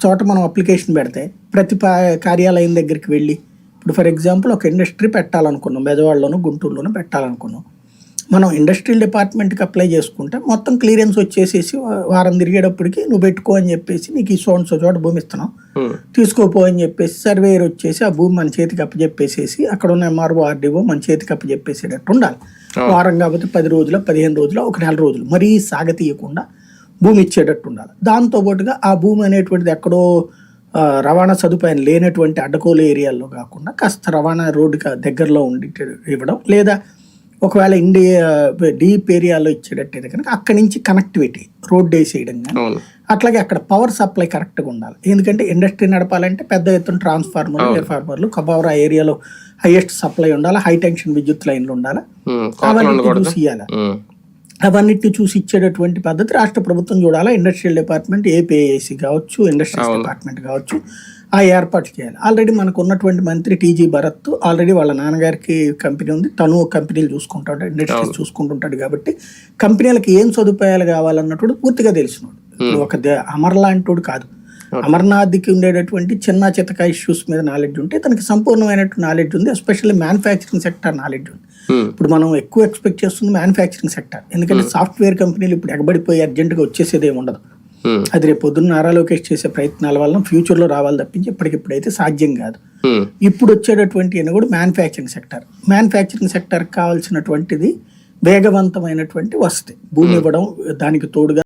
చోట మనం అప్లికేషన్ పెడితే ప్రతి కార్యాలయం దగ్గరికి వెళ్ళి ఇప్పుడు ఫర్ ఎగ్జాంపుల్ ఒక ఇండస్ట్రీ పెట్టాలనుకున్నాం, బెజవాడలోనూ గుంటూరులోనూ పెట్టాలనుకున్నాం. మనం ఇండస్ట్రియల్ డిపార్ట్మెంట్కి అప్లై చేసుకుంటే మొత్తం క్లియరెన్స్ వచ్చేసేసి వారం తిరిగేటప్పటికి నువ్వు పెట్టుకో అని చెప్పేసి నీకు ఈ సో చోట భూమి ఇస్తున్నాం తీసుకోపో అని చెప్పేసి సర్వేయర్ వచ్చేసి ఆ భూమి మన చేతికి అప్పచెప్పేసేసి అక్కడ ఉన్న ఎంఆర్ఓ ఆర్డీఓ మన చేతికి అప్పచెప్పేసేటట్టు ఉండాలి. వారం కాకపోతే 10 రోజులు 15 రోజులు 1 నెల రోజులు మరీ సాగతీయకుండా భూమి ఇచ్చేటట్టు ఉండాలి. దాంతోపాటుగా ఆ భూమి అనేటువంటిది ఎక్కడో రవాణా సదుపాయం లేనటువంటి అడ్డకోలు ఏరియాల్లో కాకుండా కాస్త రవాణా రోడ్డుకి దగ్గరలో ఉండి ఇవ్వడం, లేదా ఒకవేళ డీప్ ఏరియాలో ఇచ్చేటట్టయితే కనుక అక్కడి నుంచి కనెక్టివిటీ రోడ్డు వేసేయడం కానీ, అట్లాగే అక్కడ పవర్ సప్లై కరెక్ట్గా ఉండాలి. ఎందుకంటే ఇండస్ట్రీ నడపాలంటే పెద్ద ఎత్తున ట్రాన్స్ఫార్మర్లు పవర్ ఆ ఏరియాలో హైయెస్ట్ సప్లై ఉండాలి, హై టెన్షన్ విద్యుత్ లైన్లు ఉండాలి, అవన్నీ చూసి ఇవ్వాలి. అవన్నిటిని చూసి ఇచ్చేటటువంటి పద్ధతి రాష్ట్ర ప్రభుత్వం చూడాలా. ఇండస్ట్రియల్ డిపార్ట్మెంట్ ఏపీఐసి కావచ్చు, ఇండస్ట్రియల్ డిపార్ట్మెంట్ కావచ్చు, ఆ ఏర్పాట్లు చేయాలి. ఆల్రెడీ మనకు ఉన్నటువంటి మంత్రి టీజీ భరత్ ఆల్రెడీ వాళ్ళ నాన్నగారికి కంపెనీ ఉంది, తను కంపెనీలు చూసుకుంటాడు, ఇండస్ట్రీస్ చూసుకుంటుంటాడు. కాబట్టి కంపెనీలకు ఏం సదుపాయాలు కావాలన్నట్టు పూర్తిగా తెలిసినాడు. ఒక అమర్ లాంటి కాదు, అమర్నాథ్కి ఉండేటటువంటి చిన్న చితక ఇష్యూస్ మీద నాలెడ్జ్ ఉంటే తనకి సంపూర్ణమైనటువంటి నాలెడ్జ్ ఉంది. ఎస్పెషల్లీ మ్యానుఫ్యాక్చరింగ్ సెక్టర్ నాలెడ్జ్ ఉంది. ఇప్పుడు మనం ఎక్కువ ఎక్స్పెక్ట్ చేస్తుంది మ్యానుఫ్యాక్చరింగ్ సెక్టర్, ఎందుకంటే సాఫ్ట్వేర్ కంపెనీలు ఇప్పుడు ఎగబడిపోయి అర్జెంట్గా వచ్చేసేది ఏమి ఉండదు. అది రేపు పొద్దున్న నారా లోకేష్ చేసే ప్రయత్నాల వల్ల ఫ్యూచర్లో రావాలి తప్పించి ఇప్పటికిప్పుడైతే సాధ్యం కాదు. ఇప్పుడు వచ్చేటటువంటి కూడా మ్యానుఫ్యాక్చరింగ్ సెక్టర్. మ్యానుఫ్యాక్చరింగ్ సెక్టర్కి కావాల్సినటువంటిది వేగవంతమైనటువంటి వసతి, భూమి ఇవ్వడం, దానికి తోడుగా